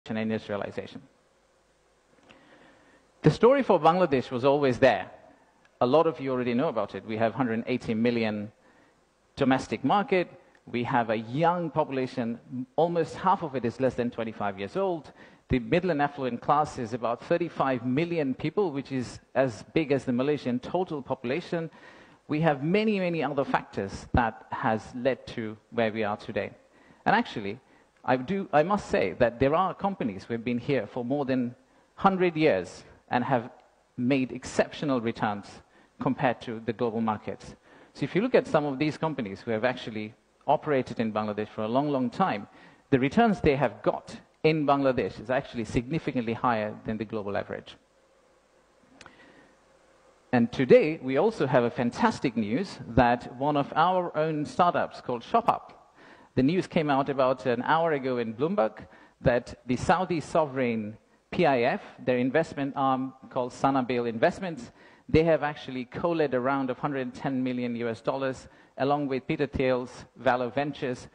and industrialization. The story for Bangladesh was always there. A lot of you already know about it. We have 180 million domestic market. We have a young population. Almost half of it is less than 25 years old. The middle and affluent class is about 35 million people, which is as big as the Malaysian total population. We have many, many other factors that has led to where we are today. And actually, I must say that there are companies who have been here for more than 100 years and have made exceptional returns compared to the global markets. So if you look at some of these companies who have actually operated in Bangladesh for a long, long time, the returns they have got in Bangladesh is actually significantly higher than the global average. And today, we also have a fantastic news that one of our own startups called ShopUp, the news came out about an hour ago in Bloomberg that the Saudi sovereign PIF, their investment arm called Sanabil Investments, they have actually co-led a round of $110 million US, along with Peter Thiel's Valor Ventures,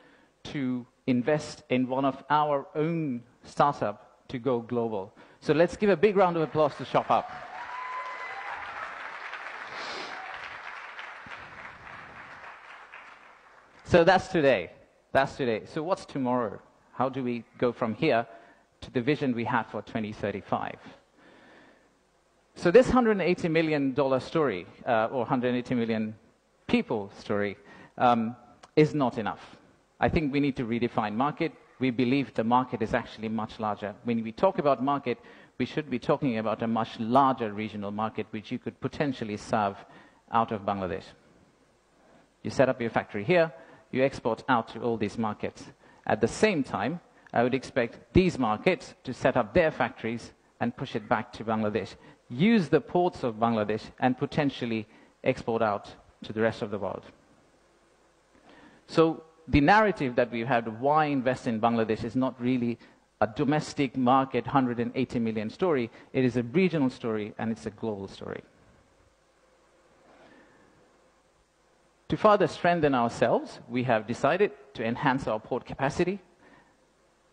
to invest in one of our own startup to go global. So let's give a big round of applause to ShopUp. So that's today. That's today. So what's tomorrow? How do we go from here to the vision we have for 2035? So this $180 million story, or 180 million people story, is not enough. I think we need to redefine market. We believe the market is actually much larger. When we talk about market, we should be talking about a much larger regional market which you could potentially serve out of Bangladesh. You set up your factory here, you export out to all these markets. At the same time, I would expect these markets to set up their factories and push it back to Bangladesh. Use the ports of Bangladesh and potentially export out to the rest of the world. So the narrative that we've had of why invest in Bangladesh is not really a domestic market 180 million story. It is a regional story and it's a global story. To further strengthen ourselves, we have decided to enhance our port capacity.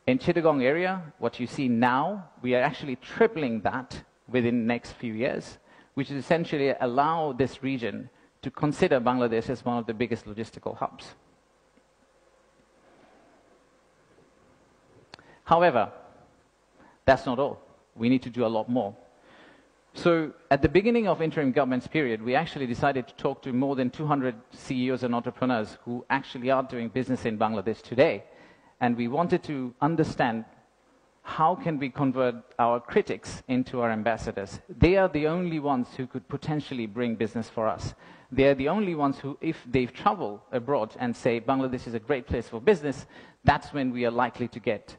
In Chittagong area, what you see now, we are actually tripling that within the next few years, which is essentially allow this region to consider Bangladesh as one of the biggest logistical hubs. However, that's not all. We need to do a lot more. So at the beginning of interim government's period, we actually decided to talk to more than 200 CEOs and entrepreneurs who actually are doing business in Bangladesh today. And we wanted to understand how can we convert our critics into our ambassadors. They are the only ones who could potentially bring business for us. They are the only ones who, if they travel abroad and say Bangladesh is a great place for business, that's when we are likely to get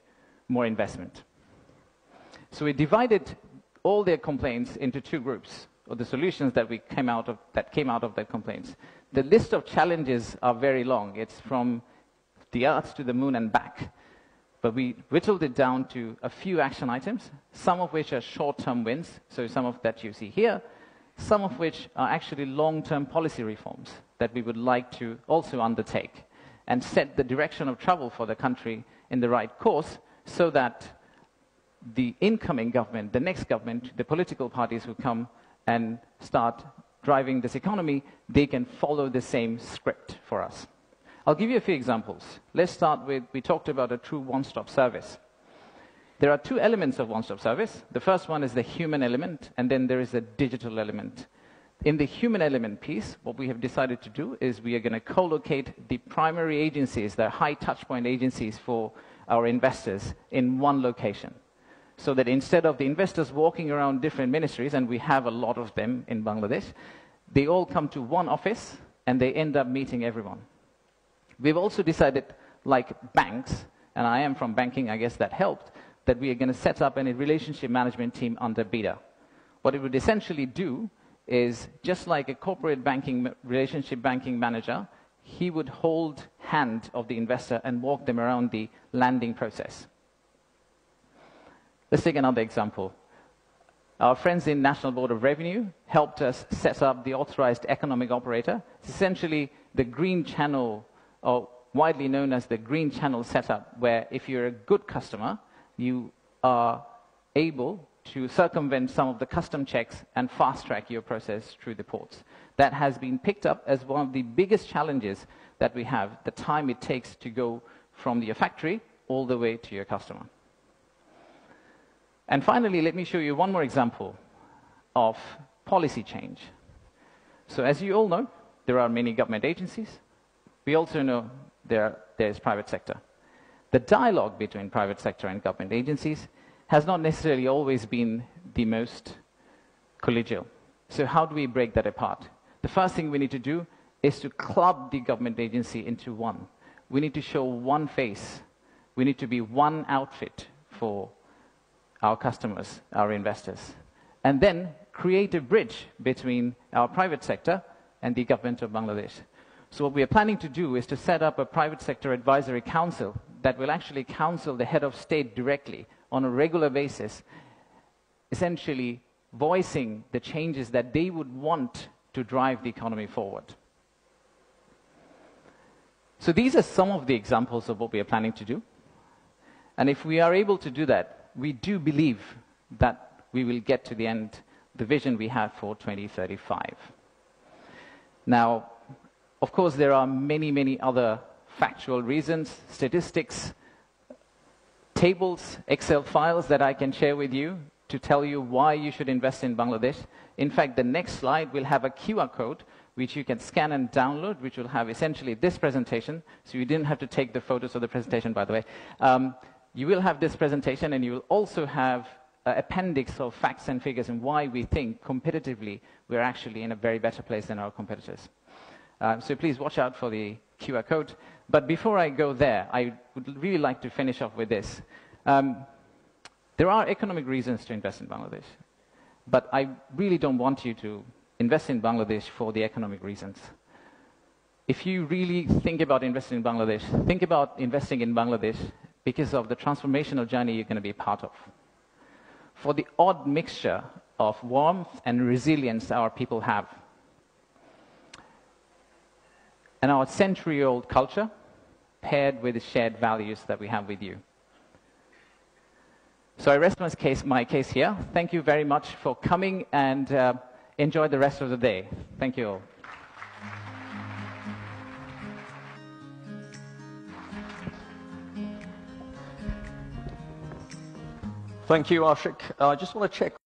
more investment. So we divided all their complaints into two groups, or the solutions that came out of their complaints. The list of challenges are very long. It's from the earth to the moon and back. But we whittled it down to a few action items, some of which are short-term wins, so some of that you see here, some of which are actually long-term policy reforms that we would like to also undertake and set the direction of travel for the country in the right course so that the incoming government, the next government, the political parties who come and start driving this economy, they can follow the same script for us. I'll give you a few examples. Let's start with, we talked about a true one-stop service. There are two elements of one-stop service. The first one is the human element, and then there is a digital element. In the human element piece, what we have decided to do is we are going to co-locate the primary agencies, the high touchpoint agencies for our investors in one location. So that instead of the investors walking around different ministries, and we have a lot of them in Bangladesh, they all come to one office and they end up meeting everyone. We've also decided, like banks, and I am from banking, I guess that helped, that we are going to set up a relationship management team under BIDA. What it would essentially do is, just like a corporate banking, relationship banking manager, he would hold hand of the investor and walk them around the landing process. Let's take another example. Our friends in National Board of Revenue helped us set up the authorized economic operator. It's essentially the green channel, or widely known as the green channel setup, where if you're a good customer, you are able to circumvent some of the custom checks and fast-track your process through the ports. That has been picked up as one of the biggest challenges that we have, the time it takes to go from your factory all the way to your customer. And finally, let me show you one more example of policy change. So as you all know, there are many government agencies. We also know there's private sector. The dialogue between private sector and government agencies has not necessarily always been the most collegial. So how do we break that apart? The first thing we need to do is to club the government agency into one. We need to show one face. We need to be one outfit for our customers, our investors. And then create a bridge between our private sector and the government of Bangladesh. So what we are planning to do is to set up a private sector advisory council that will actually counsel the head of state directly on a regular basis, essentially voicing the changes that they would want to drive the economy forward. So these are some of the examples of what we are planning to do. And if we are able to do that, we do believe that we will get to the end, the vision we have for 2035. Now, of course, there are many, many other factual reasons, statistics, tables, Excel files that I can share with you to tell you why you should invest in Bangladesh. In fact, the next slide will have a QR code which you can scan and download, which will have essentially this presentation. So you didn't have to take the photos of the presentation, by the way. You will have this presentation, and you will also have an appendix of facts and figures and why we think competitively we're actually in a very better place than our competitors. So please watch out for the QR code. But before I go there, I would really like to finish off with this. There are economic reasons to invest in Bangladesh, but I really don't want you to invest in Bangladesh for the economic reasons. If you really think about investing in Bangladesh, think about investing in Bangladesh because of the transformational journey you're going to be part of. For the odd mixture of warmth and resilience our people have, and our century-old culture paired with the shared values that we have with you. So I rest my case here. Thank you very much for coming, and enjoy the rest of the day. Thank you all. Thank you, Ashik. I just want to check